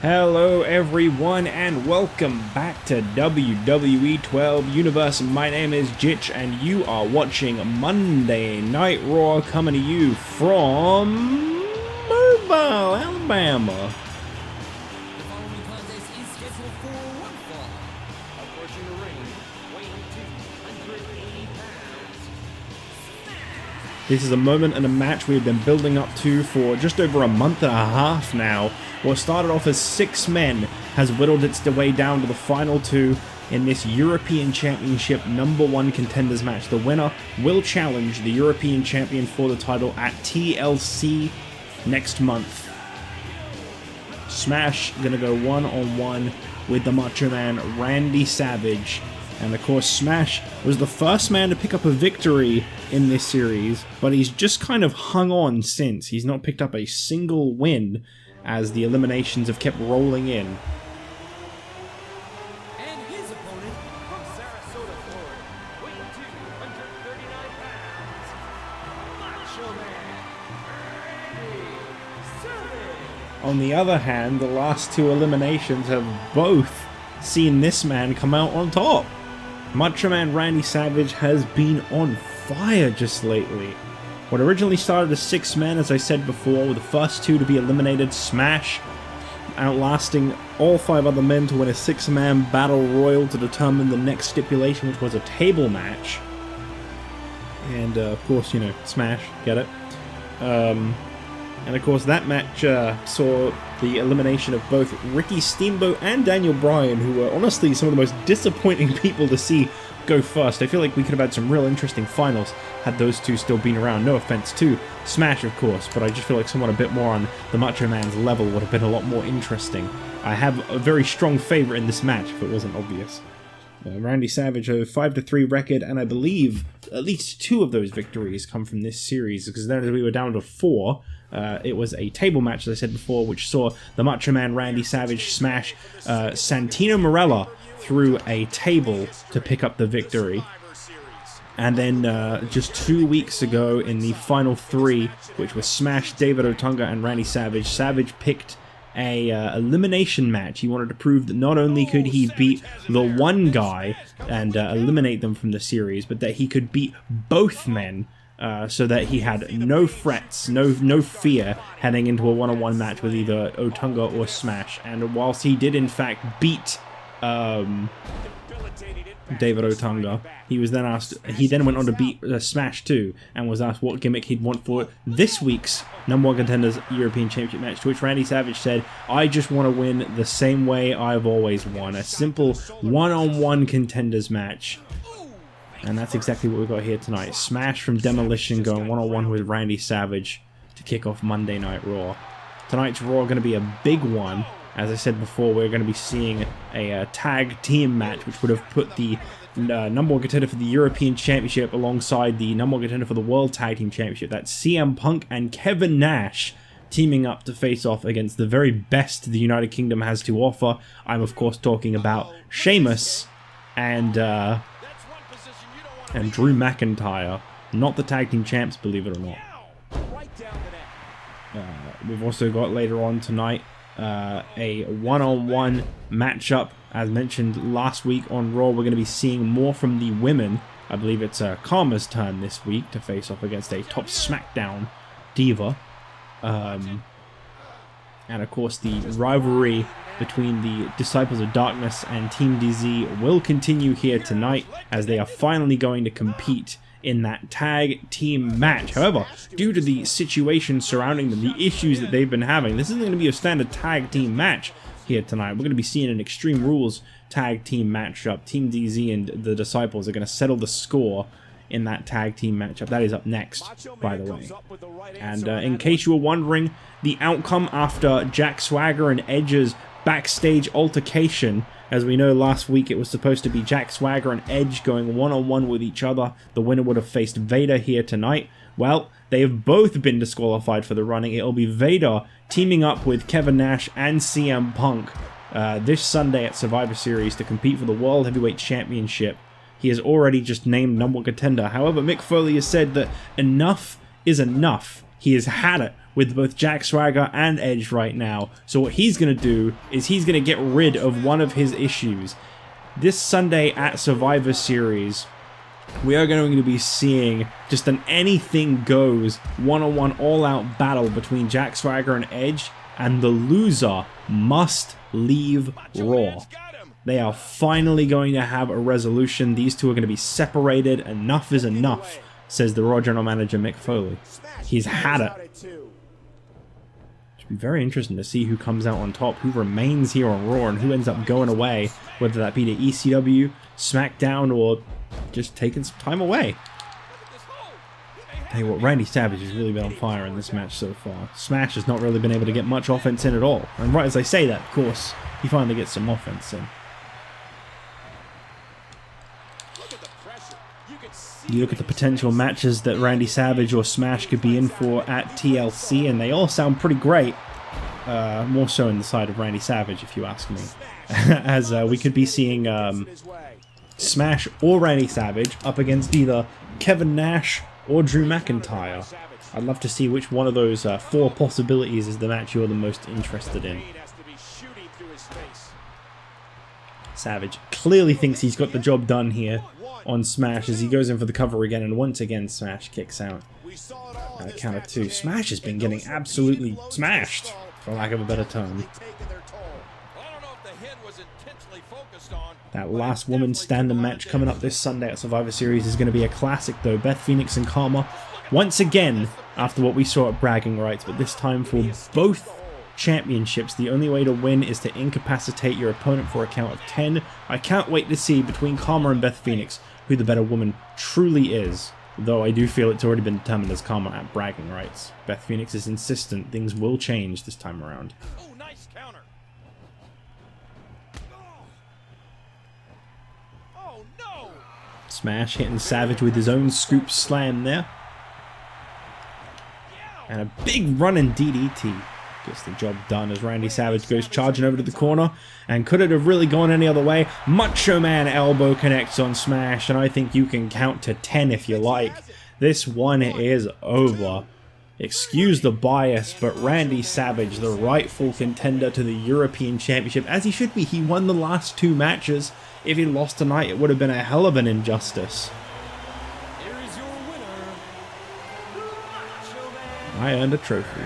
Hello everyone and welcome back to WWE 12 Universe. My name is Jitch and you are watching Monday Night Raw, coming to you from Mobile, Alabama. The following contest is scheduled for one fall. Approaching the ring, weighing 280 pounds. This is a moment and a match we've been building up to for just over a month and a half now. What started off as 6 men has whittled its way down to the final 2 in this European Championship #1 Contenders match. The winner will challenge the European Champion for the title at TLC next month. Smash gonna go one-on-one with the Macho Man Randy Savage. And of course Smash was the first man to pick up a victory in this series, but he's just kind of hung on since. He's not picked up a single win as the eliminations have kept rolling in. And his opponent from Sarasota, Florida, weighing 239 pounds, Macho Man Randy Savage. On the other hand, the last 2 eliminations have both seen this man come out on top. Macho Man Randy Savage has been on fire just lately. What originally started as 6 men, as I said before, with the first 2 to be eliminated, Smash outlasting all 5 other men to win a 6-man battle royal to determine the next stipulation, which was a table match. And of course, you know, Smash, get it? And of course that match saw the elimination of both Ricky Steamboat and Daniel Bryan, who were honestly some of the most disappointing people to see go first. I feel like we could have had some real interesting finals had those 2 still been around. No offense to Smash, of course, but I just feel like someone a bit more on the Macho Man's level would have been a lot more interesting. I have a very strong favourite in this match, if it wasn't obvious. Randy Savage, a 5-3 record, and I believe at least 2 of those victories come from this series, because then as we were down to 4, it was a table match, as I said before, which saw the Macho Man Randy Savage smash Santino Marella through a table to pick up the victory. And then just 2 weeks ago in the final 3, which was Smash, David Otunga, and Randy Savage, Savage picked a elimination match. He wanted to prove that not only could he beat the one guy and eliminate them from the series, but that he could beat both men, so that he had no frets, no fear heading into a one-on-one match with either Otunga or Smash. And whilst he did in fact beat David Otunga, he was then asked. He then went on to beat Smash 2 and was asked what gimmick he'd want for this week's #1 Contenders European Championship match. To which Randy Savage said, "I just want to win the same way I've always won, a simple one-on-one Contenders match." And that's exactly what we've got here tonight. Smash from Demolition going one-on-one with Randy Savage to kick off Monday Night Raw. Tonight's Raw going to be a big one. As I said before, we're going to be seeing a tag team match, which would have put the #1 contender for the European Championship alongside the #1 contender for the World Tag Team Championship. That's CM Punk and Kevin Nash teaming up to face off against the very best the United Kingdom has to offer. I'm of course talking about Sheamus and Drew McIntyre, not the tag team champs, believe it or not. We've also got later on tonight a one-on-one matchup. As mentioned last week on Raw, we're going to be seeing more from the women. I believe it's Karma's turn this week to face off against a top SmackDown diva. And of course the rivalry between the Disciples of Darkness and Team DZ will continue here tonight, as they are finally going to compete in that tag team match. However, due to the situation surrounding them, the issues that they've been having, this isn't going to be a standard tag team match here tonight. We're going to be seeing an Extreme Rules tag team matchup. Team DZ and the Disciples are going to settle the score in that tag team matchup. That is up next, by the way. And in case you were wondering, the outcome after Jack Swagger and Edge's backstage altercation, as we know last week it was supposed to be Jack Swagger and Edge going one-on-one with each other. The winner would have faced Vader here tonight. Well, They have both been disqualified for the running. It'll be Vader teaming up with Kevin Nash and CM Punk this Sunday at Survivor Series to compete for the World Heavyweight Championship. He is already just named #1 contender. However, Mick Foley has said that enough is enough. He has had it with both Jack Swagger and Edge right now. So what he's going to do is he's going to get rid of one of his issues. This Sunday at Survivor Series, we are going to be seeing just an anything goes one-on-one all-out battle between Jack Swagger and Edge, and the loser must leave Raw. They are finally going to have a resolution. These two are going to be separated. Enough is enough, says the Raw General Manager Mick Foley. He's had it. It'll be very interesting to see who comes out on top, who remains here on Raw, and who ends up going away, whether that be to ECW, SmackDown, or just taking some time away. Hey, what, Randy Savage has really been on fire in this match so far. Smash has not really been able to get much offense in at all. And right as I say that, of course, he finally gets some offense in. You look at the potential matches that Randy Savage or Smash could be in for at TLC, and they all sound pretty great. More so in the side of Randy Savage, if you ask me. As we could be seeing Smash or Randy Savage up against either Kevin Nash or Drew McIntyre. I'd love to see which one of those 4 possibilities is the match you're the most interested in. Savage clearly thinks he's got the job done here on Smash as he goes in for the cover again, and once again Smash kicks out. Count of 2. Smash has been getting absolutely smashed, for lack of a better term. That last woman stand-up match coming up this Sunday at Survivor Series is going to be a classic though. Beth Phoenix and Karma, once again, after what we saw at Bragging Rights, but this time for both championships. The only way to win is to incapacitate your opponent for a count of 10. I can't wait to see between Karma and Beth Phoenix who the better woman truly is, though I do feel it's already been determined as Karma at Bragging Rights. Beth Phoenix is insistent things will change this time around. Oh, nice counter. Oh no! Smash hitting Savage with his own scoop slam there. And a big running DDT. Gets the job done as Randy Savage goes charging over to the corner. And could it have really gone any other way? Macho Man elbow connects on Smash, and I think you can count to 10 if you like. This one is over. Excuse the bias, but Randy Savage, the rightful contender to the European Championship, as he should be. He won the last 2 matches. If he lost tonight, it would have been a hell of an injustice. Here is your winner, Macho Man. I earned a trophy.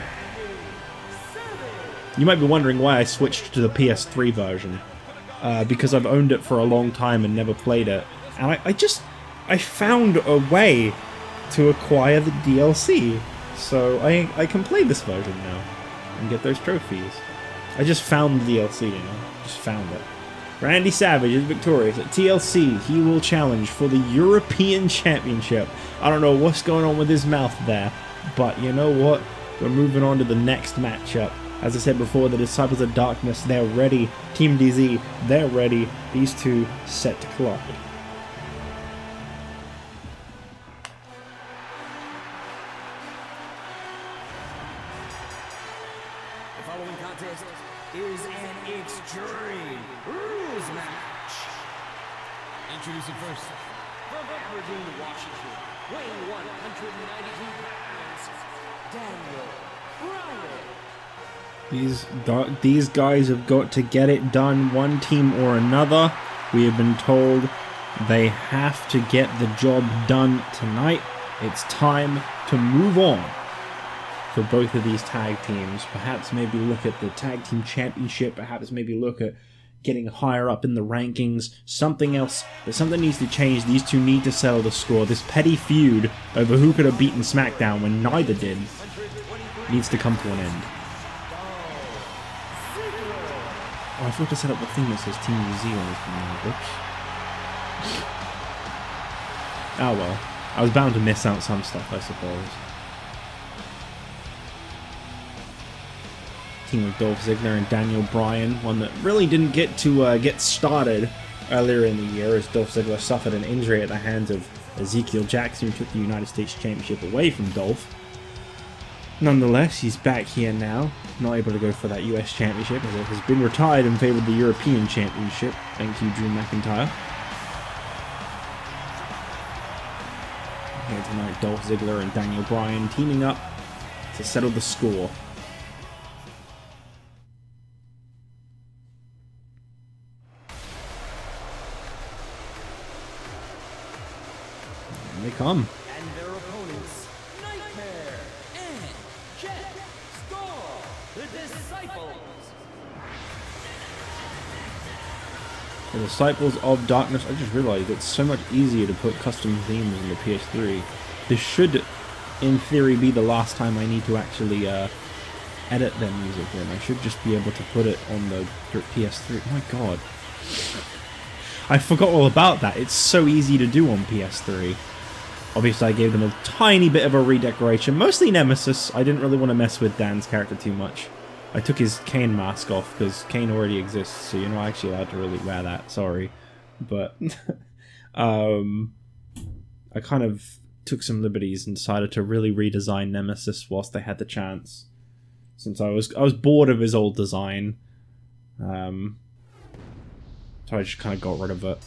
You might be wondering why I switched to the PS3 version. Because I've owned it for a long time and never played it. And I found a way to acquire the DLC. So I can play this version now and get those trophies. I just found the DLC, you know. Just found it. Randy Savage is victorious at TLC. He will challenge for the European Championship. I don't know what's going on with his mouth there, but you know what? We're moving on to the next matchup. As I said before, the Disciples of Darkness, they're ready. Team DZ, they're ready. These two set to collide. The following contest is an Extreme Rules match. Introducing first, from Aberdeen, Washington, weighing 192 pounds, Daniel Bryan. These guys have got to get it done, one team or another. We have been told they have to get the job done tonight. It's time to move on for both of these tag teams. Perhaps maybe look at the tag team championship. Perhaps maybe look at getting higher up in the rankings. Something else. Something needs to change. These two need to settle the score. This petty feud over who could have beaten SmackDown when neither did needs to come to an end. Oh, I forgot to set up the thing that says Team New Zealand. Oops. Oh well. I was bound to miss out some stuff, I suppose. Team with Dolph Ziggler and Daniel Bryan, one that really didn't get to get started earlier in the year as Dolph Ziggler suffered an injury at the hands of Ezekiel Jackson, who took the United States Championship away from Dolph. Nonetheless, he's back here now, not able to go for that US Championship as it has been retired in favour of the European Championship. Thank you, Drew McIntyre. Here tonight, Dolph Ziggler and Daniel Bryan teaming up to settle the score. And they come. And their opponents, Nightmare and Jet Star, the Disciples. The Disciples of Darkness. I just realized it's so much easier to put custom themes in the PS3. This should, in theory, be the last time I need to actually edit their music in. I should just be able to put it on the PS3. Oh my god. I forgot all about that. It's so easy to do on PS3. Obviously, I gave them a tiny bit of a redecoration. Mostly Nemesis. I didn't really want to mess with Dan's character too much. I took his Kane mask off because Kane already exists, so you're not actually allowed to really wear that. Sorry. But I kind of took some liberties and decided to really redesign Nemesis whilst I had the chance. Since I was bored of his old design. So I just kind of got rid of it.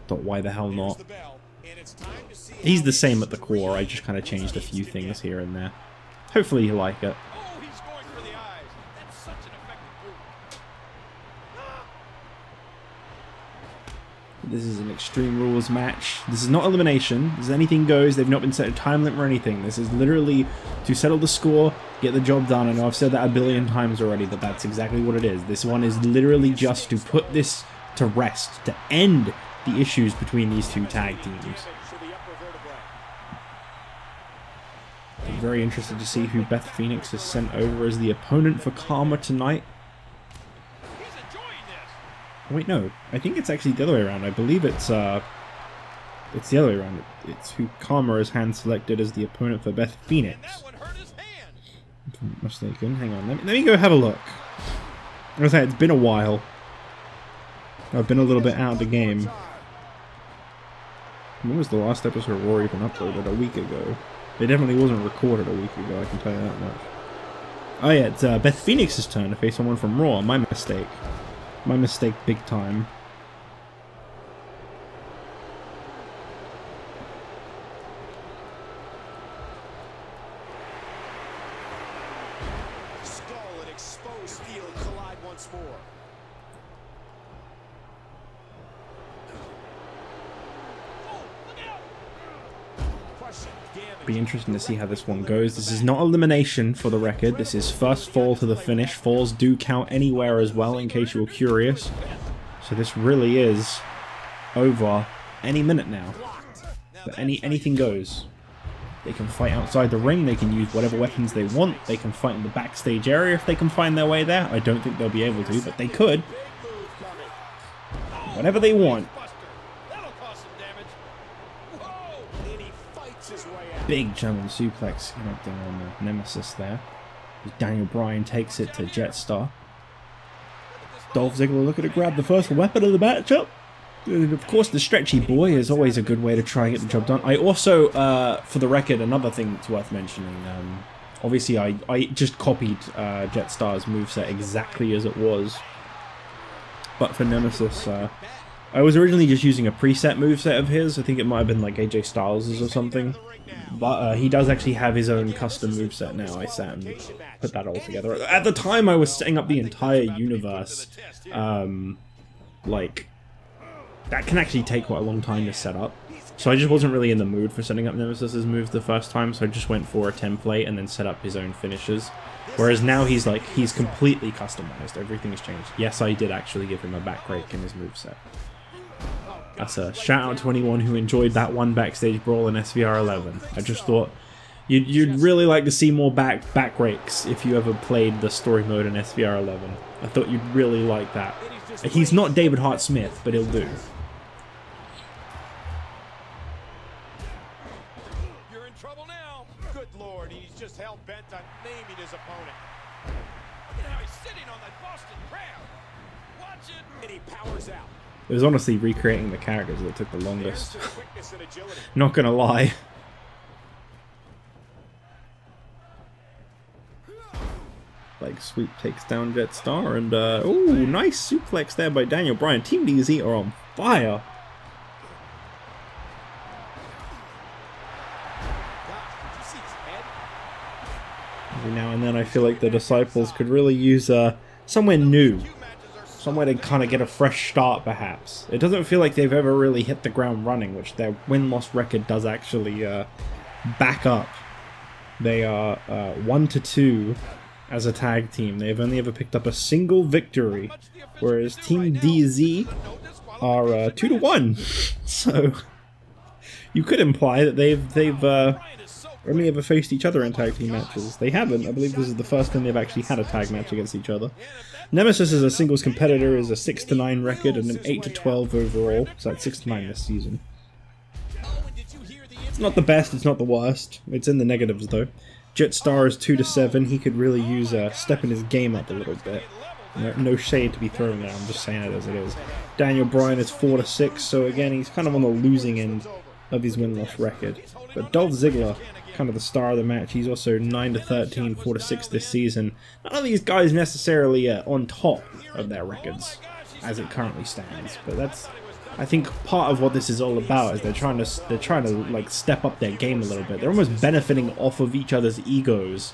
Thought, why the hell not? He's the same at the core, I just kind of changed a few things here and there. Hopefully you like it. Oh, he's going for the eyes. That's such an effective move. This is an Extreme Rules match. This is not elimination. This is anything goes. They've not been set a time limit or anything. This is literally to settle the score, get the job done. I know I've said that a billion times already, but that's exactly what it is. This one is literally just to put this to rest, to end the issues between these two tag teams. I'm very interested to see who Beth Phoenix has sent over as the opponent for Karma tonight. Wait, no. I think it's actually the other way around. I believe it's the other way around. It's who Karma has hand-selected as the opponent for Beth Phoenix. If I'm not mistaken. Hang on. Let me go have a look. As I say, it's been a while. I've been a little bit out of the game. When was the last episode Raw even uploaded? A week ago. It definitely wasn't recorded a week ago, I can tell you that much. Oh yeah, it's Beth Phoenix's turn to face someone from Raw. My mistake. My mistake big time. Skull and exposed steel collide once more. Be interesting to see how this one goes. This is not elimination for the record. This is first fall to the finish. Falls do count anywhere as well, in case you were curious. So this really is over any minute now. But anything goes. They can fight outside the ring. They can use whatever weapons they want. They can fight in the backstage area if they can find their way there. I don't think they'll be able to, but they could. Whatever they want. Big German suplex connecting on the Nemesis there. Daniel Bryan takes it to Jetstar. Dolph Ziggler looking to grab the first weapon of the matchup. And of course, the stretchy boy is always a good way to try and get the job done. I also, for the record, another thing that's worth mentioning. Obviously, I just copied Jetstar's moveset exactly as it was. But for Nemesis, I was originally just using a preset moveset of his. I think it might have been like AJ Styles' or something. But he does actually have his own custom moveset now. I sat and put that all together. At the time, I was setting up the entire universe. Like, that can actually take quite a long time to set up. So I just wasn't really in the mood for setting up Nemesis's moves the first time, so I just went for a template and then set up his own finishes. Whereas now he's completely customized. Everything's changed. Yes, I did actually give him a back rake in his moveset. That's a shout out to anyone who enjoyed that one backstage brawl in SVR 11. I just thought you'd really like to see more back rakes if you ever played the story mode in SVR 11. I thought you'd really like that. He's not David Hart Smith, but he'll do. You're in trouble now. Good lord, he's just hell bent on naming his opponent. Look at how he's sitting on that Boston Crab. Watch it. And he powers out. It was honestly recreating the characters that took the longest. Not gonna lie. leg sweep takes down Jetstar, and oh, nice suplex there by Daniel Bryan. Team DZ are on fire. Every now and then I feel like the Disciples could really use somewhere new. Somewhere to kind of get a fresh start, perhaps. It doesn't feel like they've ever really hit the ground running, which their win-loss record does actually back up. They are 1-2 as a tag team. They've only ever picked up a single victory, whereas Team DZ are 2-1. So you could imply that they've only ever faced each other in tag team matches. They haven't. I believe this is the first time they've actually had a tag match against each other. Nemesis as a singles competitor is a 6-9 record and an 8-12 overall, so that's 6-9 this season. It's not the best, it's not the worst. It's in the negatives though. Jetstar is 2-7. He could really use stepping his game up a little bit. No shade to be thrown there, I'm just saying it as it is. Daniel Bryan is 4-6, so again he's kind of on the losing end of his win-loss record. But Dolph Ziggler, kind of the star of the match, he's also 9-13, 4-6 this season. None of these guys necessarily on top of their records as it currently stands, but that's, I think, part of what this is all about. Is they're trying to like step up their game a little bit. They're almost benefiting off of each other's egos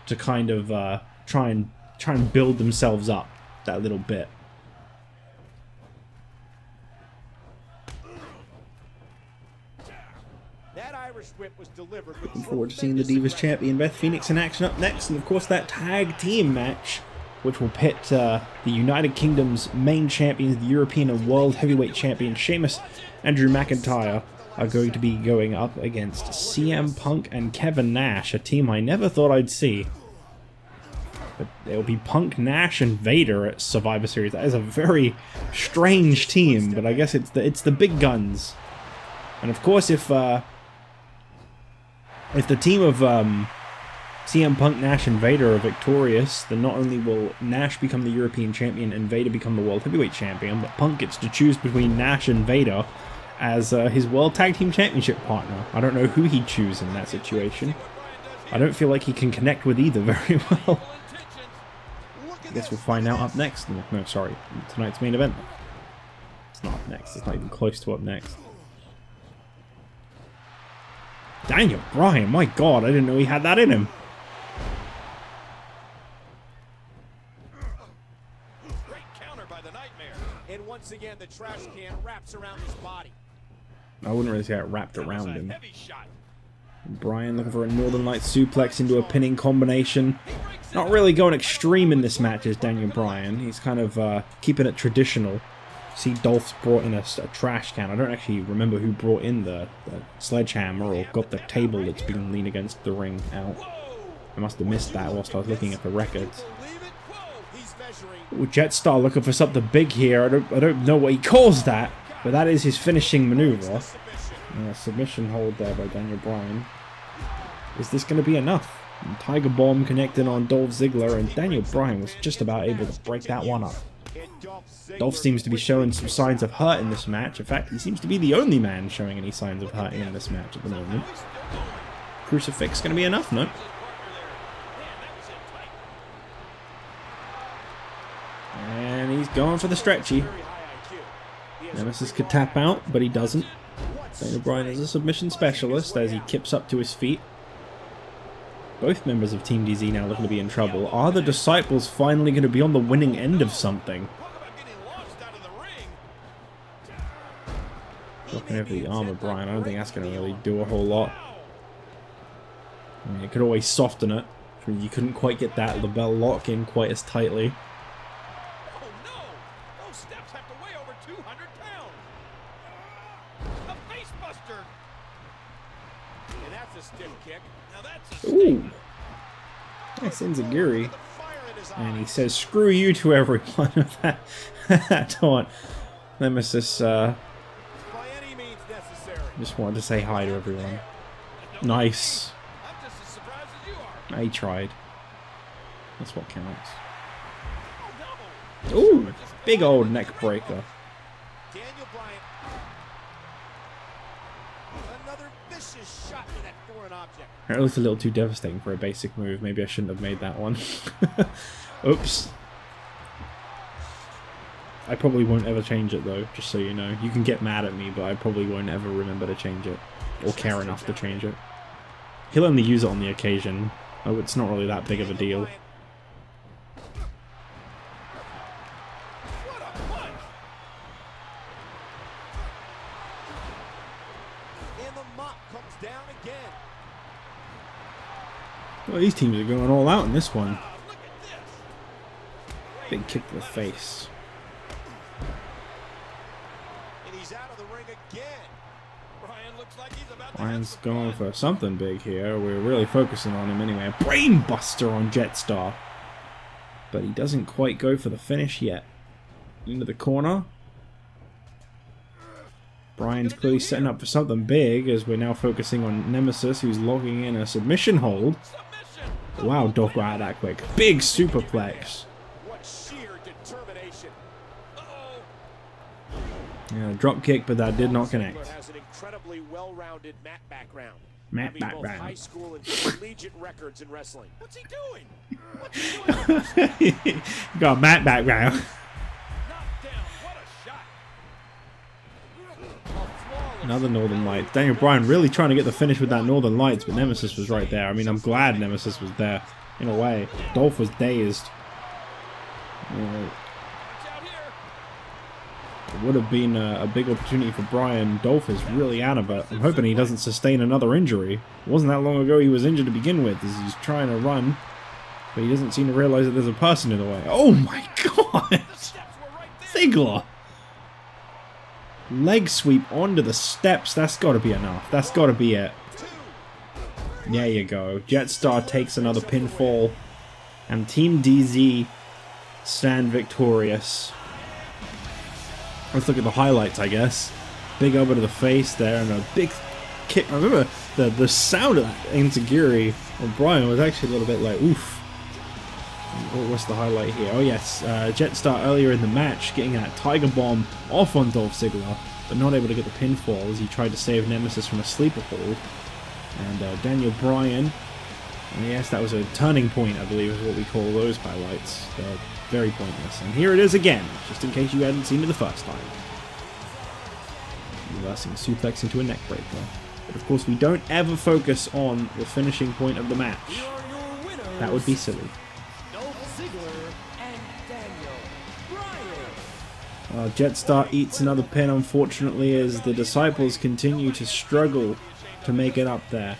to kind of try and build themselves up that little bit. Looking forward to seeing the Divas Champion Beth Phoenix in action up next, and of course that tag team match, which will pit the United Kingdom's main champions, the European and World Heavyweight Champion Sheamus and Drew McIntyre, are going to be going up against CM Punk and Kevin Nash, a team I never thought I'd see. But it'll be Punk, Nash, and Vader at Survivor Series. That is a very strange team, but I guess it's the big guns. And of course, if the team of CM Punk, Nash, and Vader are victorious, then not only will Nash become the European Champion and Vader become the World Heavyweight Champion, but Punk gets to choose between Nash and Vader as his World Tag Team Championship partner. I don't know who he'd choose in that situation. I don't feel like he can connect with either very well. I guess we'll find out up next. No, sorry, tonight's main event. It's not up next. It's not even close to up next. Daniel Bryan, my god, I didn't know he had that in him. Great counter by the Nightmare. And once again, the trash can wraps around his body. I wouldn't really say it wrapped around him. Heavy shot. Bryan looking for a Northern Light suplex into a pinning combination. Not really going extreme in this match is Daniel Bryan. He's kind of keeping it traditional. See, Dolph's brought in a trash can. I don't actually remember who brought in the sledgehammer or got the table that's been leaned against the ring out. I must have missed that whilst I was looking at the records. Ooh, Jetstar looking for something big here. I don't know what he calls that, but that is his finishing maneuver. Submission hold there by Daniel Bryan. Is this going to be enough? And Tiger Bomb connected on Dolph Ziggler, and Daniel Bryan was just about able to break that one up. Dolph seems to be showing some signs of hurt in this match. In fact, he seems to be the only man showing any signs of hurting in this match at the moment. Crucifix going to be enough, no? And he's going for the stretchy. Nemesis could tap out, but he doesn't. Daniel Bryan is a submission specialist as he kips up to his feet. Both members of Team DZ now looking to be in trouble. Are the Disciples finally going to be on the winning end of something? Dropping over the arm of Bryan. I don't think that's going to really do a whole lot. I mean, it could always soften it. I mean, you couldn't quite get that LeBell lock in quite as tightly. Oh no! Those steps have to weigh over 200 pounds. A face buster. And that's a stiff kick. Now that's a ooh! Nice enziguri. And he says, "Screw you to everyone." With that taunt. Nemesis just wanted to say hi to everyone. Nice. I'm just as surprised as you are. He tried. That's what counts. Oh, no. Ooh! Big old neck breaker. Daniel Bryan. Another vicious just shot me that foreign object. It looks a little too devastating for a basic move. Maybe I shouldn't have made that one. Oops. I probably won't ever change it though, just so you know. You can get mad at me, but I probably won't ever remember to change it. Or care enough to change it. He'll only use it on the occasion. Oh, it's not really that big of a deal. What a punch! And the mop comes down again. Well, these teams are going all out in this one. Look at this. Big kick to the face. And he's out of the ring again. Brian looks like he's about to Brian's have some going fun. for something big here. We're really focusing on him anyway. A brain buster on Jetstar. But he doesn't quite go for the finish yet. Into the corner. Brian's clearly setting up for something big as we're now focusing on Nemesis, who's logging in a submission hold. Submission. Wow, Dolph got out that quick. Big superplex. What sheer determination. Uh-oh. Yeah, drop kick, but that did not connect. Ziggler has an incredibly well-rounded mat background. Mat Having both background. high school and collegiate records in wrestling. What's he doing? What's he doing? Got a mat background. Knocked down. What a shot. A flawless Another Northern Lights. Daniel Bryan really trying to get the finish with that Northern Lights, but Nemesis was right there. I mean, I'm glad Nemesis was there, in a way. Dolph was dazed. Watch out here. It would have been a big opportunity for Bryan. Dolph is really out of it. I'm hoping he doesn't sustain another injury. It wasn't that long ago he was injured to begin with, as he's trying to run, but he doesn't seem to realize that there's a person in the way. Oh my god! The steps were right there. Ziggler! Leg sweep onto the steps. That's got to be enough. That's got to be it. There you go. Jetstar takes another pinfall. And Team DZ stand victorious. Let's look at the highlights, I guess. Big elbow to the face there and a big kick. I remember the sound of Enziguri of Bryan was actually a little bit like, oof. What's the highlight here? Oh yes, Jetstar earlier in the match getting that Tiger Bomb off on Dolph Ziggler, but not able to get the pinfall as he tried to save Nemesis from a sleeper hold. And Daniel Bryan, and yes, that was a turning point, I believe is what we call those highlights. They're very pointless. And here it is again, just in case you hadn't seen it the first time. Reversing suplex into a neck breaker. But of course we don't ever focus on the finishing point of the match. Here are your winners, That would be silly. Dolph Ziggler and Daniel Bryan. Jetstar eats another pin, unfortunately, as the Disciples continue to struggle to make it up there.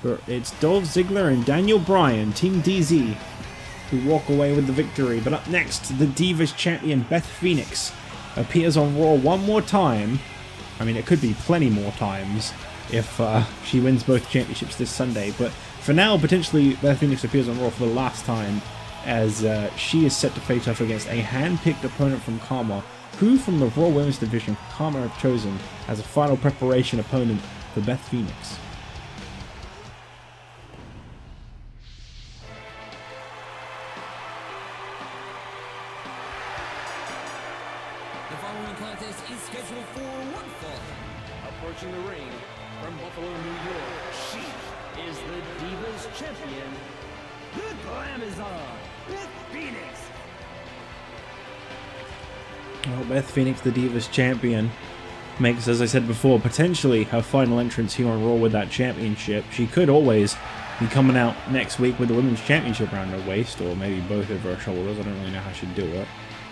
But it's Dolph Ziggler and Daniel Bryan, Team DZ, who walk away with the victory. But up next, the Divas champion Beth Phoenix appears on Raw one more time. I mean, it could be plenty more times if she wins both championships this Sunday. But for now, potentially, Beth Phoenix appears on Raw for the last time, as she is set to face off against a hand-picked opponent from Karma, who from the Raw Women's Division Karma have chosen as a final preparation opponent for Beth Phoenix. The following contest is scheduled for one fall. Approaching the ring from Buffalo, New York, she is the Divas champion, the Glamazon, Beth Phoenix. Well, Beth Phoenix, the Divas champion, makes, as I said before, potentially her final entrance here on Raw with that championship. She could always be coming out next week with the Women's Championship around her waist, or maybe both over her shoulders. I don't really know how she'd do it.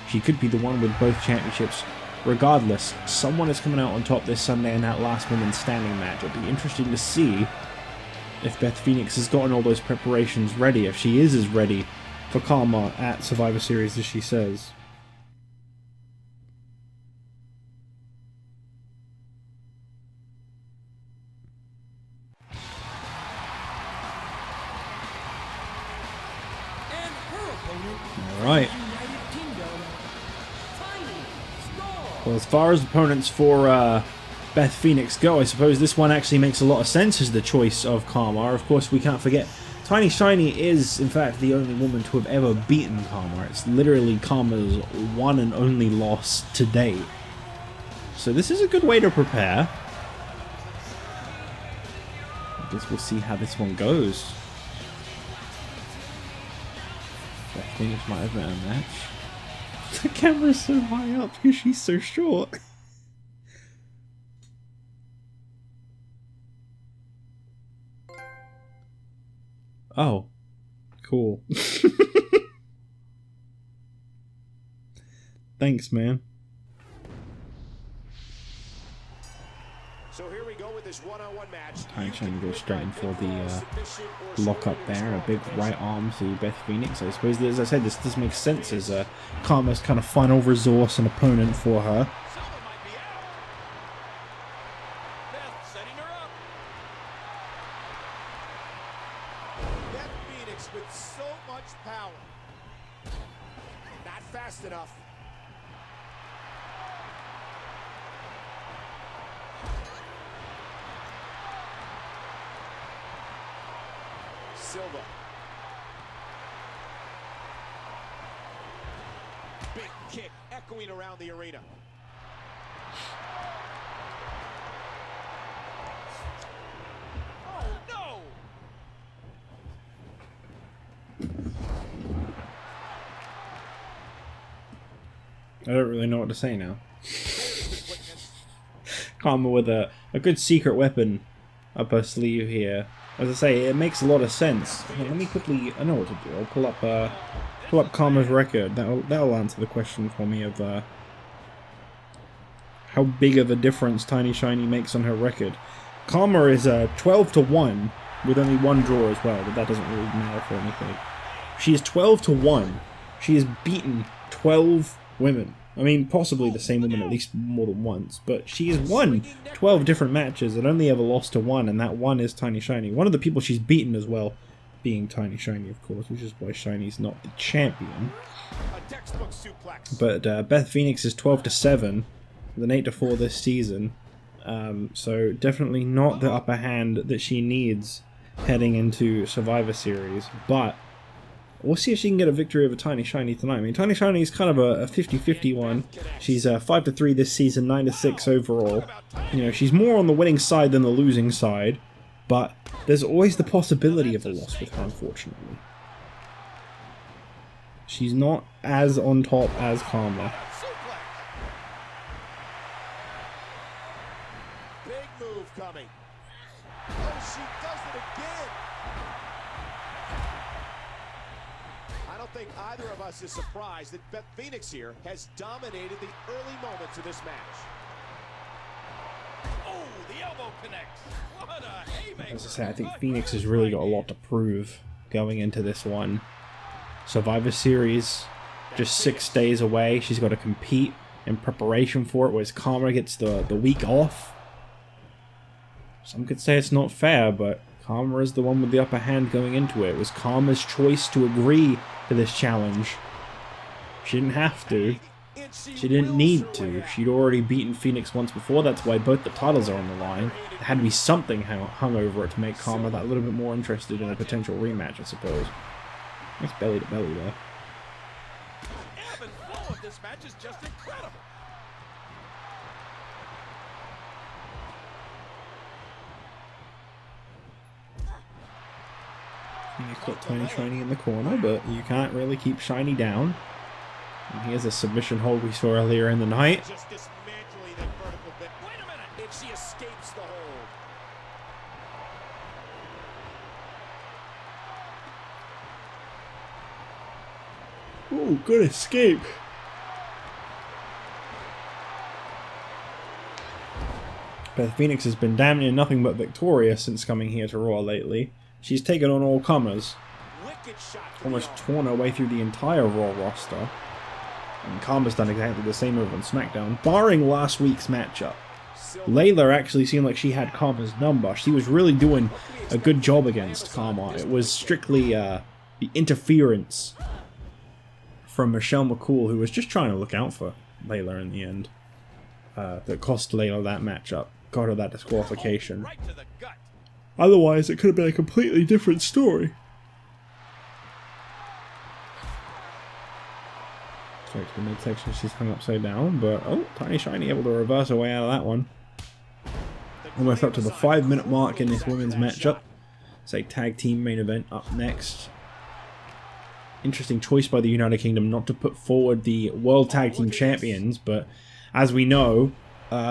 She could be the one with both championships. Regardless, someone is coming out on top this Sunday in that last women's standing match. It'll be interesting to see if Beth Phoenix has gotten all those preparations ready, if she is as ready for Karma at Survivor Series as she says. And her opponent, Alright. United Kingdom, Tiny Storm. Well, as far as opponents for Beth Phoenix go, I suppose this one actually makes a lot of sense as the choice of Karma. Of course, we can't forget, Tiny Shiny is, in fact, the only woman to have ever beaten Karma. It's literally Karma's one and only loss to date. So this is a good way to prepare. guess we'll see how this one goes. Beth Phoenix might have been a match. The camera's so high up because she's so short. Oh, cool. Thanks, man. So here we go with this one-on-one match. Tiny Shiny goes straight in for the lock up there, and a big right arm to Beth Phoenix. I suppose, as I said, this does make sense as Karma's kind of final resource and opponent for her. Silva might be out. Beth setting her up. Beth Phoenix with so much power. Not fast enough. Silva. Big kick echoing around the arena. Oh no! I don't really know what to say now. Karma with a good secret weapon up her sleeve here. As I say, it makes a lot of sense. Let me quickly, I know what to do. I'll pull up Karma's record. That'll answer the question for me of how big of a difference Tiny Shiny makes on her record. Karma is 12-1 with only one draw as well, but that doesn't really matter for anything. She is 12-1. She has beaten 12 women. I mean, possibly the same woman at least more than once, but she has won 12 different matches and only ever lost to one, and that one is Tiny Shiny. One of the people she's beaten as well, being Tiny Shiny, of course, which is why Shiny's not the champion. A textbook suplex. But Beth Phoenix is 12-7 with an 8-4 this season, so definitely not the upper hand that she needs heading into Survivor Series, but we'll see if she can get a victory over Tiny Shiny tonight. I mean, Tiny Shiny is kind of a 50-50 one. She's 5-3 this season, 9-6 overall. You know, she's more on the winning side than the losing side, but there's always the possibility of a loss with her, unfortunately. She's not as on top as Karma. Big move coming. Oh, she does it again. I don't think either of us is surprised that Beth Phoenix here has dominated the early moments of this match. Oh, the elbow connects. What a haymaker. As I say, I think Phoenix has really got a lot to prove going into this one. Survivor Series, just 6 days away. She's got to compete in preparation for it, whereas Karma gets the week off. Some could say it's not fair, but Karma is the one with the upper hand going into it. It was Karma's choice to agree to this challenge. She didn't have to. She didn't need to. She'd already beaten Phoenix once before. That's why both the titles are on the line. There had to be something hung over it to make Karma that little bit more interested in a potential rematch, I suppose. Nice belly to belly there. Ebb and flow of this match is just incredible. Phoenix got Tiny Shiny in the corner, but you can't really keep Shiny down. And here's a submission hold we saw earlier in the night. Just dismantling that vertical bit. Wait a minute. And she escapes the hold. Ooh, good escape. Beth Phoenix has been damn near nothing but victorious since coming here to Raw lately. She's taken on all comers. Wicked shot. Almost torn her way through the entire Raw roster. And Karma's done exactly the same over on SmackDown, barring last week's matchup. Layla actually seemed like she had Karma's number. She was really doing a good job against Karma. It was strictly the interference from Michelle McCool, who was just trying to look out for Layla in the end, that cost Layla that matchup, got her that disqualification. Right to the gut. Otherwise, it could have been a completely different story. Straight to the midsection, she's hung upside down, but oh, Tiny Shiny able to reverse her way out of that one. Almost up to the 5-minute mark in this women's matchup. It's a tag team main event up next. Interesting choice by the United Kingdom not to put forward the World Tag Team Champions, but as we know,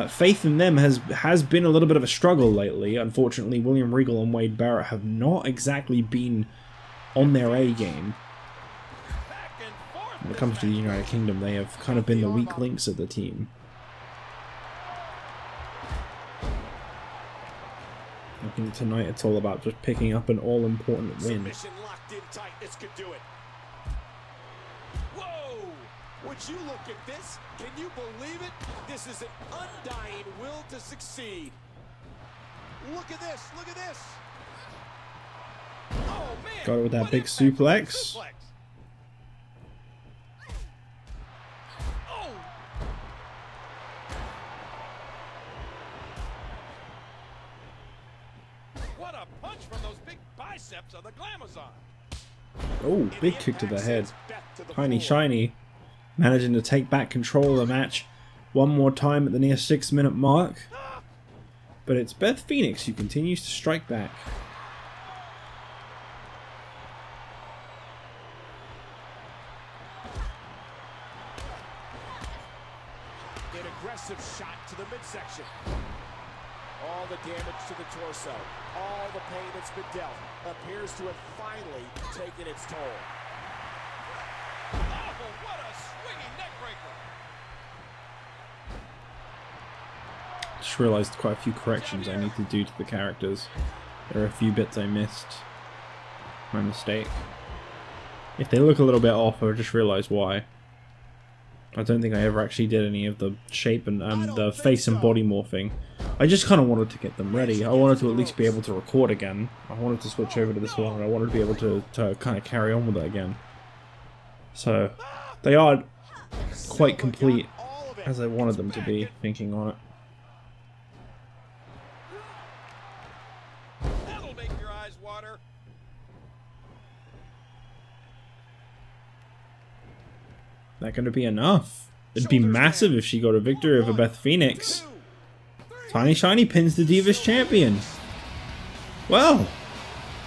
faith in them has been a little bit of a struggle lately. Unfortunately, William Regal and Wade Barrett have not exactly been on their A game. When it comes to the United Kingdom, they have kind of been the weak links of the team. I think tonight it's all about just picking up an all-important win. Would you look at this? Can you believe it? This is an undying will to succeed. Look at this. Look at this. Oh, man. Got it with that big suplex. Oh. What a punch from those big biceps of the Glamazon. Oh, big kick to the head. Tiny Shiny managing to take back control of the match one more time at the near 6-minute mark. But it's Beth Phoenix who continues to strike back. An aggressive shot to the midsection. All the damage to the torso, all the pain that's been dealt, appears to have finally taken its toll. Oh, what a swinging neckbreaker! Just realised quite a few corrections I need to do to the characters. There are a few bits I missed. My mistake. If they look a little bit off, I just realised why. I don't think I ever actually did any of the shape and the face and body morphing. I just kind of wanted to get them ready. I wanted to at least be able to record again. I wanted to switch over to this one, and I wanted to be able to kind of carry on with it again. So, they are quite complete as I wanted them to be, thinking on it. That'll make your eyes water. That going to be enough? It'd be massive if she got a victory over Beth Phoenix. Tiny Shiny pins the Divas champion. Well,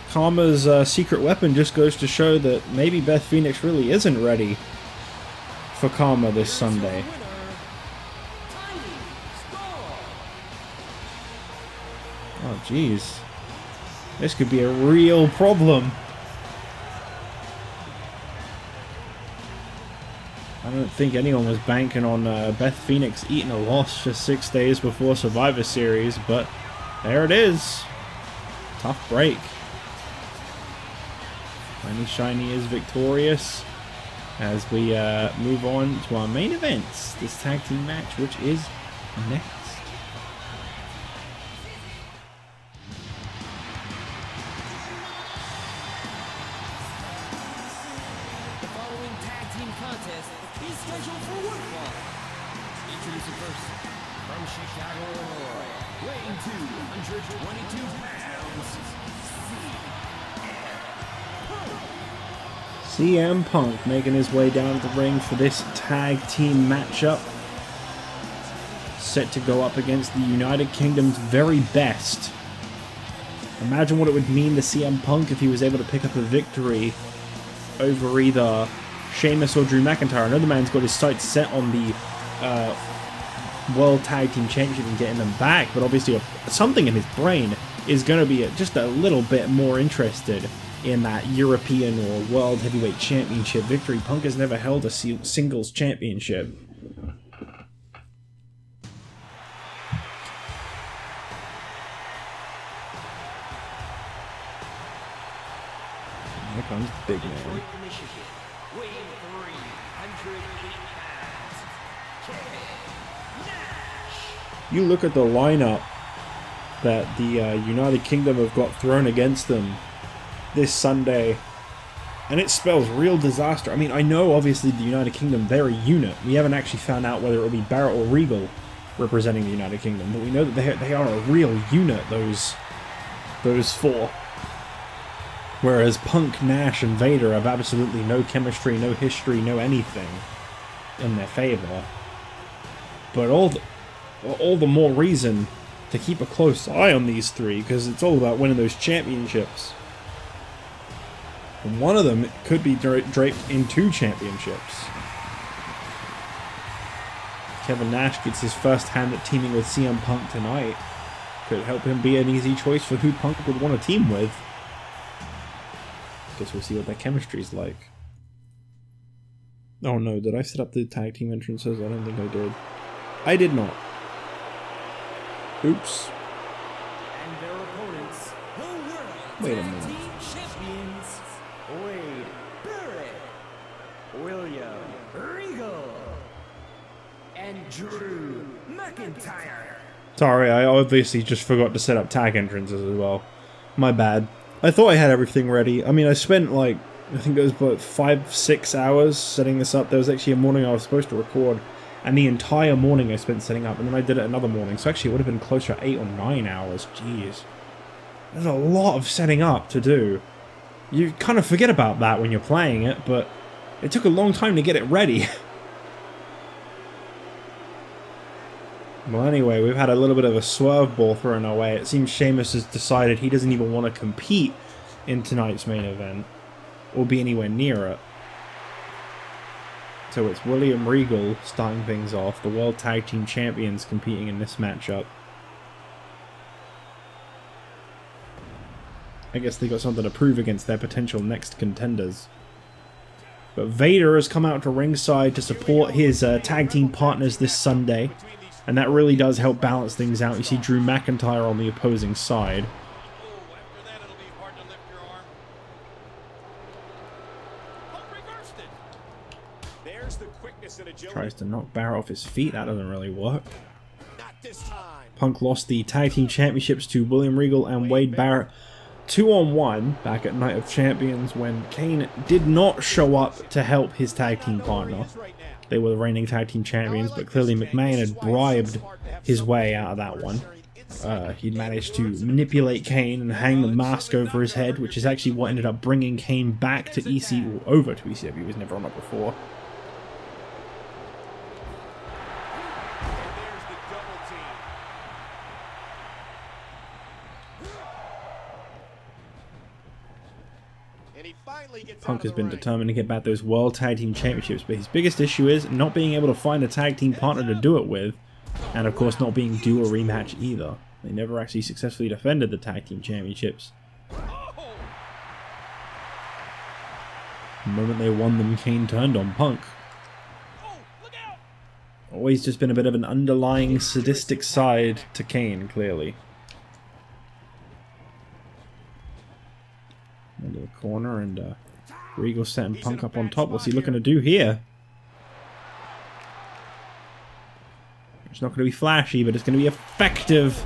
Karma's secret weapon just goes to show that maybe Beth Phoenix really isn't ready for Karma this Sunday. Oh jeez. This could be a real problem. I don't think anyone was banking on Beth Phoenix eating a loss just 6 days before Survivor Series, but there it is. Tough break. Tiny Shiny is victorious as we move on to our main events. This tag team match, which is next. Is scheduled for one fall. Introducing first, from Chicago, Illinois, weighing 222 pounds, CM Punk making his way down to the ring for this tag team matchup. Set to go up against the United Kingdom's very best. Imagine what it would mean to CM Punk if he was able to pick up a victory over either Sheamus or Drew McIntyre. I know the man's got his sights set on the World Tag Team Championship and getting them back, but obviously something in his brain is going to be just a little bit more interested in that European or World Heavyweight Championship victory. Punk has never held a singles championship. Here comes the big man. weighing 308 pounds, Kevin Nash. You look at the lineup that the United Kingdom have got thrown against them this Sunday, and it spells real disaster. I mean, I know obviously the United Kingdom, they're a unit. We haven't actually found out whether it'll be Barrett or Regal representing the United Kingdom, but we know that they are a real unit, those four. Whereas Punk, Nash, and Vader have absolutely no chemistry, no history, no anything in their favor. But all the more reason to keep a close eye on these three, because it's all about winning those championships. And one of them could be draped in 2 championships. Kevin Nash gets his first hand at teaming with CM Punk tonight. Could help him be an easy choice for who Punk would want to team with. Guess we'll see what their chemistry's like. Oh no, did I set up the tag team entrances? I don't think I did. I did not. Oops. And their opponents, the World Wait a Tag minute. Team Champions, Wade Barrett, William Regal, and Drew McIntyre. Sorry, I obviously just forgot to set up tag entrances as well. My bad. I thought I had everything ready. I mean, I spent like, I think it was about 5-6 hours setting this up. There was actually a morning I was supposed to record, and the entire morning I spent setting up, and then I did it another morning. So actually it would have been closer to 8 or 9 hours. Jeez. There's a lot of setting up to do. You kind of forget about that when you're playing it, but it took a long time to get it ready. Well, anyway, we've had a little bit of a swerve ball thrown our way. It seems Sheamus has decided he doesn't even want to compete in tonight's main event, or be anywhere near it. So it's William Regal starting things off, the World Tag Team Champions competing in this matchup. I guess they got something to prove against their potential next contenders. But Vader has come out to ringside to support his tag team partners this Sunday. And that really does help balance things out. You see Drew McIntyre on the opposing side. Oh, after that, it'll be hard to lift your arm. Punk reversed it. There's the quickness and agility. Tries to knock Barrett off his feet. That doesn't really work. Not this time. Punk lost the tag team championships to William Regal and Wade Barrett 2-on-1 back at Night of Champions when Kane did not show up to help his tag team partner. They were the reigning tag team champions, but clearly McMahon had bribed his way out of that one. He'd managed to manipulate Kane and hang the mask over his head, which is actually what ended up bringing Kane back to EC, or over to ECW. He was never on it before. Punk has been determined to get back those World Tag Team Championships, but his biggest issue is not being able to find a tag team partner to do it with, and of course not being due a rematch either. They never actually successfully defended the Tag Team Championships. The moment they won them, Kane turned on Punk. Always just been a bit of an underlying sadistic side to Kane, clearly. Into the corner, and Regal setting Punk up on top. What's he looking to do here? It's not going to be flashy, but it's going to be effective.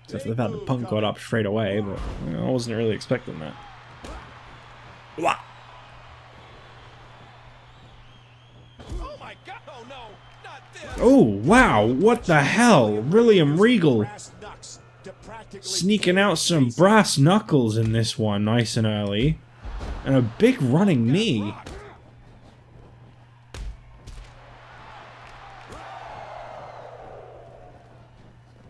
Except for the fact that Punk got up straight away, but I wasn't really expecting that. Wah! Oh my God! Oh no! Not this! Oh wow! What the hell? William Regal sneaking out some brass knuckles in this one, nice and early. And a big running knee.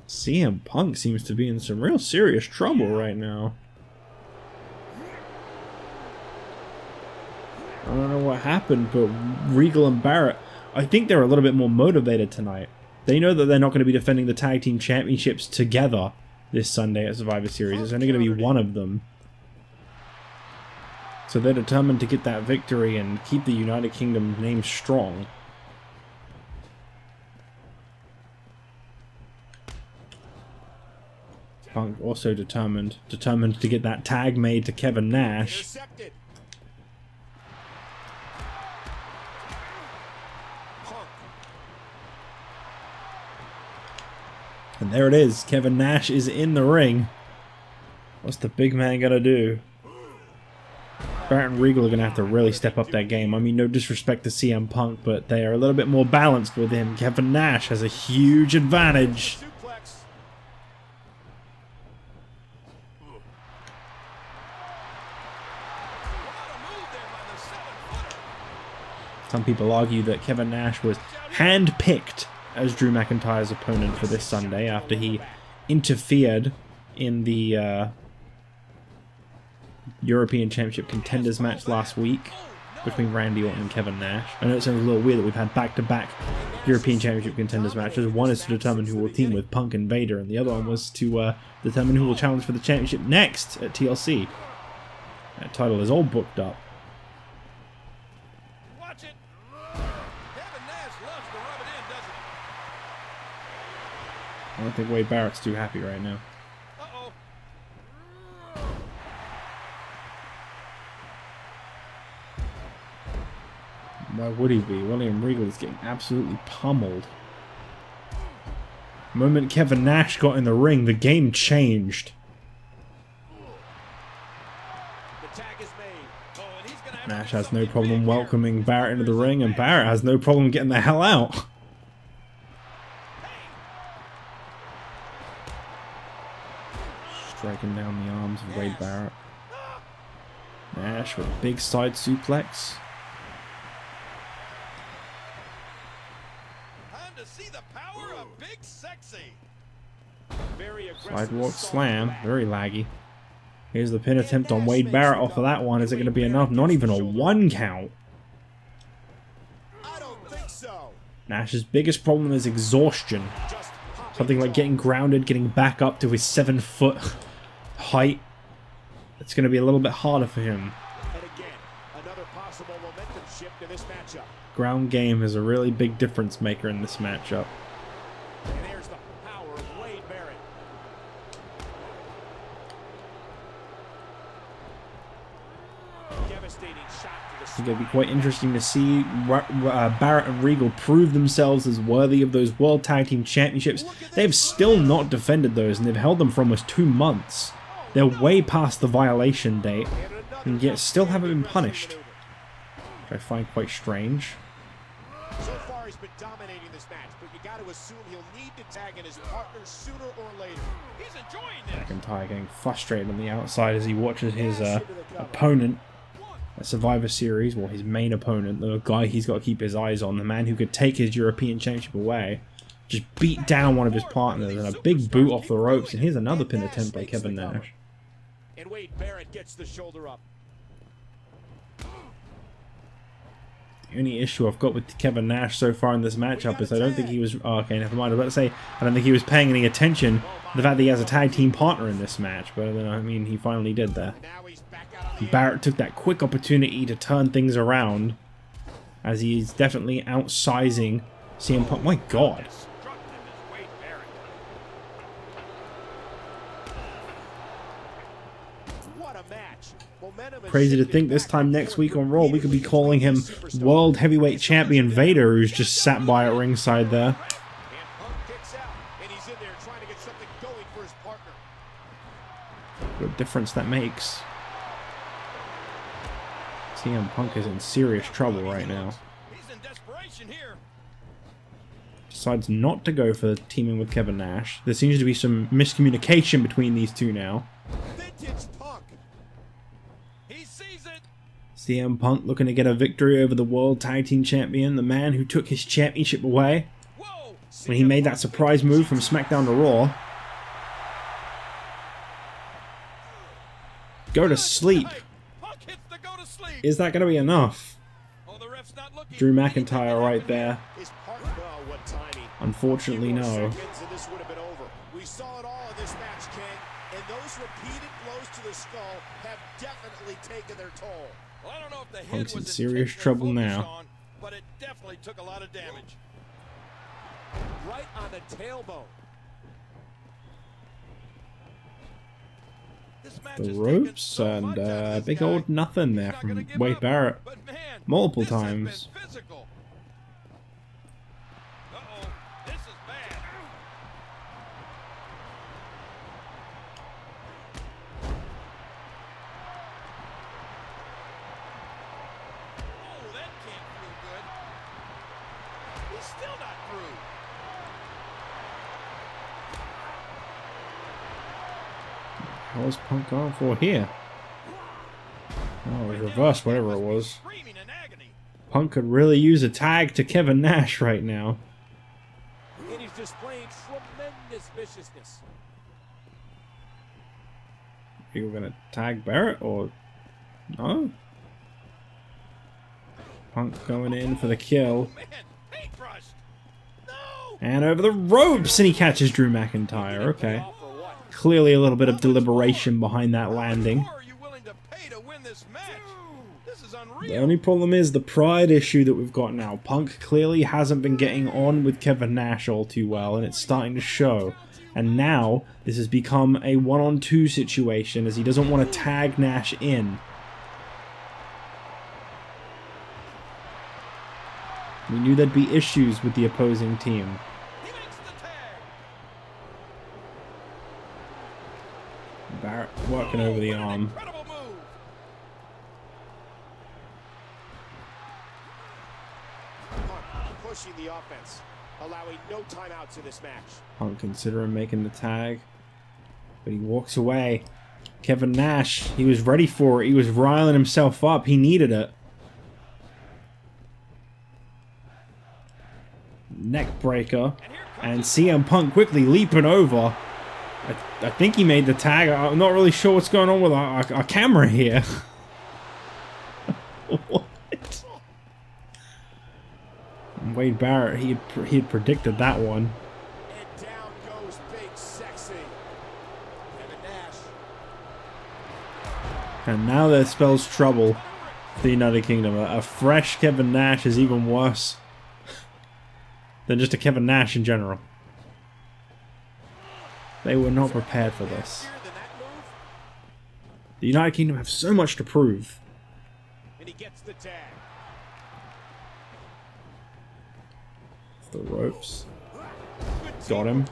CM Punk seems to be in some real serious trouble right now. I don't know what happened, but Regal and Barrett, I think they're a little bit more motivated tonight. They know that they're not going to be defending the Tag Team Championships together this Sunday at Survivor Series. It's only going to be one of them. So they're determined to get that victory and keep the United Kingdom name strong. Punk also determined to get that tag made to Kevin Nash. Intercepted. And there it is. Kevin Nash is in the ring. What's the big man gonna do? Barrett and Regal are gonna have to really step up that game. I mean, no disrespect to CM Punk, but they are a little bit more balanced with him. Kevin Nash has a huge advantage. Some people argue that Kevin Nash was hand-picked as Drew McIntyre's opponent for this Sunday after he interfered in the European Championship Contenders match last week between Randy Orton and Kevin Nash. I know it sounds a little weird that we've had back-to-back European Championship Contenders matches. One is to determine who will team with Punk and Vader, and the other one was to determine who will challenge for the championship next at TLC. That title is all booked up. Watch it. Kevin Nash loves to rub it in, doesn't he? I don't think Wade Barrett's too happy right now. Uh-oh. Why would he be? William Regal is getting absolutely pummeled. The moment Kevin Nash got in the ring, the game changed. The tag is made. Oh, and he's gonna have Nash to do has no something problem big welcoming here. Barrett into the ring, and Barrett has no problem getting the hell out. Striking down the arms of Wade Barrett. Nash with a big side suplex. Time to see the power of Big Sexy. Very aggressive Sidewalk assault slam. back. Very laggy. Here's the pin attempt on Wade Barrett off of that one. Is it going to be enough? Not even a 1 count. I don't think so. Nash's biggest problem is exhaustion. Just popping Something like jaw. getting grounded, getting back up to his 7-foot height. It's going to be a little bit harder for him. And again, another possible momentum shift in this matchup. Ground game is a really big difference maker in this matchup. And there's the power of Wade Barrett. Devastating shot to the It's going to be quite interesting to see Barrett and Regal prove themselves as worthy of those World Tag Team Championships. They've still not defended those, and they've held them for almost 2 months. They're way past the violation date, and yet still haven't been punished, which I find quite strange. So far he's been dominating this match, but you got to assume he'll need to tag in his partner sooner or later. He's enjoying this. McIntyre getting frustrated on the outside as he watches his opponent at Survivor Series, well, his main opponent, the guy he's got to keep his eyes on, the man who could take his European Championship away, just beat down one of his partners, and a big boot off the ropes, and here's another pin attempt by Kevin Nash. And Wade Barrett gets the shoulder up. The only issue I've got with Kevin Nash so far in this matchup is I don't think he was... Oh, okay, never mind. I was about to say, I don't think he was paying any attention to the fact that he has a tag team partner in this match, but then, I mean, he finally did there. Now he's back out on the Barrett took that quick opportunity to turn things around, as he's definitely outsizing CM Punk. My God. Destructive is Wade Barrett. What a match. Momentum is Crazy to shifting think this back time and next forth week on Raw we could be repeatedly calling him between these superstars. World Heavyweight Champion Vader, who's just sat by at ringside there. And Punk kicks out, and he's in there trying to get something going for his partner. What difference that makes. CM Punk is in serious trouble right now. He's in desperation here. Decides not to go for teaming with Kevin Nash. There seems to be some miscommunication between these two now. Vintage Punk. He sees it. CM Punk looking to get a victory over the World Tag Team Champion, the man who took his championship away Whoa. when he made that surprise move from SmackDown to Raw. Go to sleep. Punk hits the go to sleep. Is that going to be enough? Oh, the ref's not looking. Drew McIntyre right there. His partner, oh, what timing. Unfortunately, Few more no. seconds and this would have been over. We saw it all in this match, King, and those repeated blows to the skull have definitely taken their toll. Well, I don't know if the Punk's head in was serious intentionally trouble focused now. on, but it definitely took a lot of damage. Right on the tailbone. This match The has ropes taken so and much out of this big guy. old nothing He's there not gonna from give Wade up, Barrett. but man, Multiple this has been times. physical. Uh-oh, this is bad. Oh, that can't feel good. He's still not through. What was Punk going for here? Oh, it was reversed, whatever it was. Screaming in agony. Punk could really use a tag to Kevin Nash right now. displaying tremendous viciousness. Are you gonna tag Barrett or no? Punk going in for the kill. Oh, man, paintbrushed. No! And over the ropes, and he catches Drew McIntyre. Okay. Clearly a little bit of deliberation behind that landing. What are you willing to pay to win this match? This is unreal. The only problem is the pride issue that we've got now. Punk clearly hasn't been getting on with Kevin Nash all too well, and it's starting to show. And now this has become a one-on-two situation as he doesn't want to tag Nash in. We knew there'd be issues with the opposing team. He makes the tag. Barrett working over the arm. Incredible move. Punk pushing the offense, allowing no timeouts in this match. Punk considering making the tag, but he walks away. Kevin Nash, he was ready for it. He was riling himself up. He needed it. Neck breaker, and CM Punk quickly leaping over. I think he made the tag. I'm not really sure what's going on with our camera here. What? Wade Barrett, he had predicted that one. And down goes Big Sexy. Kevin Nash. And now that spells trouble for the United Kingdom. A fresh Kevin Nash is even worse than just a Kevin Nash in general. They were not prepared for this. The United Kingdom have so much to prove. And he gets the tag. The ropes. Got him.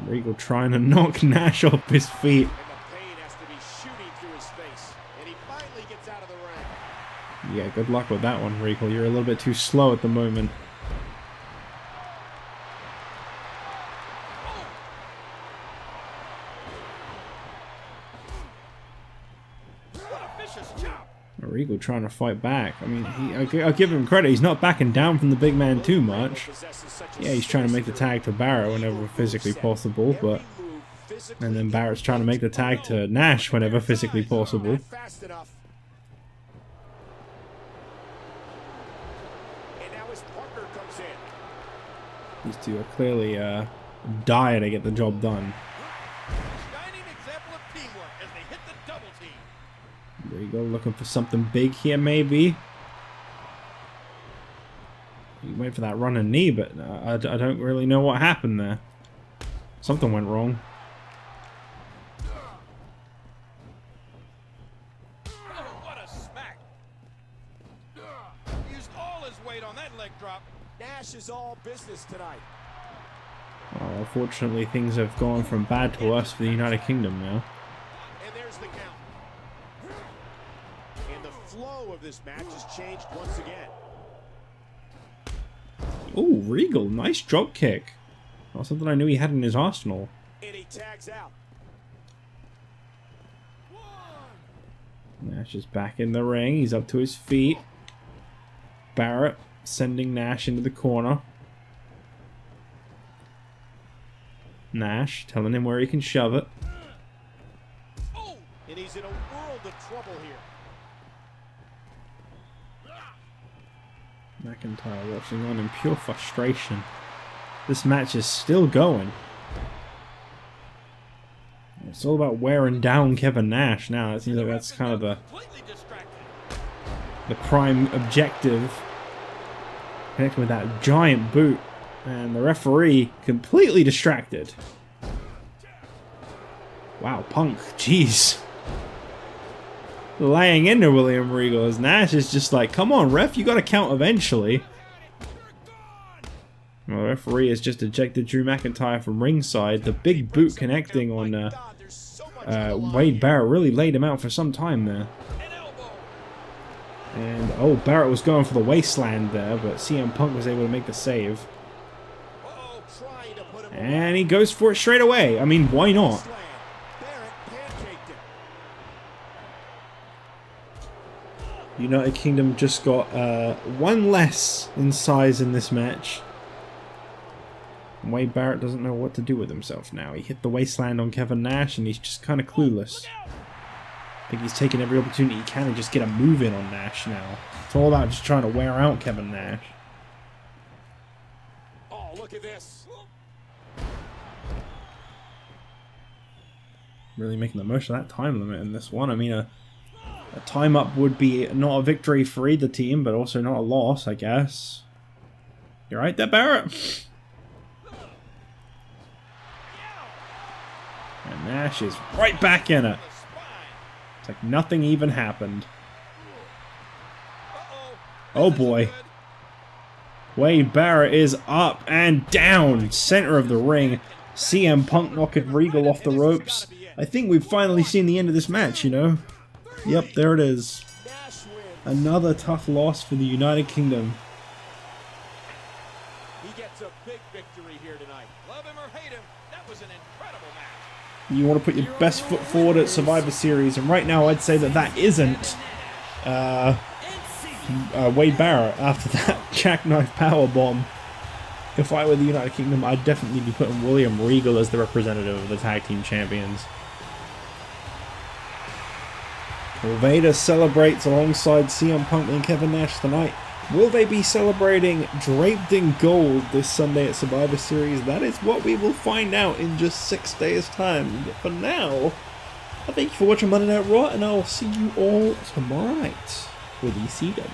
Regal trying to knock Nash off his feet. And the pain has to be shooting through his face. And he finally gets out of the ring. Yeah, good luck with that one, Regal. You're a little bit too slow at the moment. What a vicious chop. Regal trying to fight back. I mean, I'll give him credit. He's not backing down from the big man too much. Yeah, he's trying to make the tag to Barrett whenever physically possible, but... And then Barrett's trying to make the tag to Nash whenever physically possible. Fast enough. And now his partner comes in. These two are clearly dire to get the job done. Shining example of teamwork as they hit the double team. Regal looking for something big here, maybe. He went for that running knee, but I don't really know what happened there. Something went wrong. Oh, what a smack. Used all his weight on that leg drop. Nash is all business tonight. Well, unfortunately, things have gone from bad to worse for the United Kingdom now. And there's the count. And the flow of this match has changed once again. Ooh, Regal, nice drop kick. Not something I knew he had in his arsenal. And he tags out. Nash is back in the ring. He's up to his feet. Barrett sending Nash into the corner. Nash telling him where he can shove it. Oh, and he's in a world of trouble here. McIntyre watching on in pure frustration. This match is still going. It's all about wearing down Kevin Nash now. It seems like that's kind of the prime objective. Connecting with that giant boot. And the referee completely distracted. Wow, Punk, jeez. Laying into William Regal as Nash is just like, come on, ref, you got to count eventually. Well, the referee has just ejected Drew McIntyre from ringside. The big boot connecting on Wade Barrett really laid him out for some time there. And, oh, Barrett was going for the wasteland there, but CM Punk was able to make the save. And he goes for it straight away. I mean, why not? United Kingdom just got one less in size in this match. Wade Barrett doesn't know what to do with himself now. He hit the wasteland on Kevin Nash and he's just kind of clueless. I think he's taking every opportunity he can to just get a move in on Nash now. It's all about just trying to wear out Kevin Nash. Oh, look at this. Really making the most of that time limit in this one. I mean, a time up would be not a victory for either team, but also not a loss, I guess. You're right there, Barrett. And Nash is right back in it. It's like nothing even happened. Oh boy. Wade Barrett is up and down. Center of the ring. CM Punk knocking Regal off the ropes. I think we've finally seen the end of this match, you know. Yep, there it is. Another tough loss for the United Kingdom. He gets a big victory here tonight. Love him or hate him, that was an incredible match. You want to put your best foot forward at Survivor Series, and right now I'd say that that isn't Wade Barrett after that jackknife powerbomb. If I were the United Kingdom, I'd definitely be putting William Regal as the representative of the tag team champions. Vader celebrates alongside CM Punk and Kevin Nash tonight. Will they be celebrating draped in gold this Sunday at Survivor Series? That is what we will find out in just 6 days' time. But for now, I thank you for watching Monday Night Raw, and I'll see you all tomorrow night with ECW.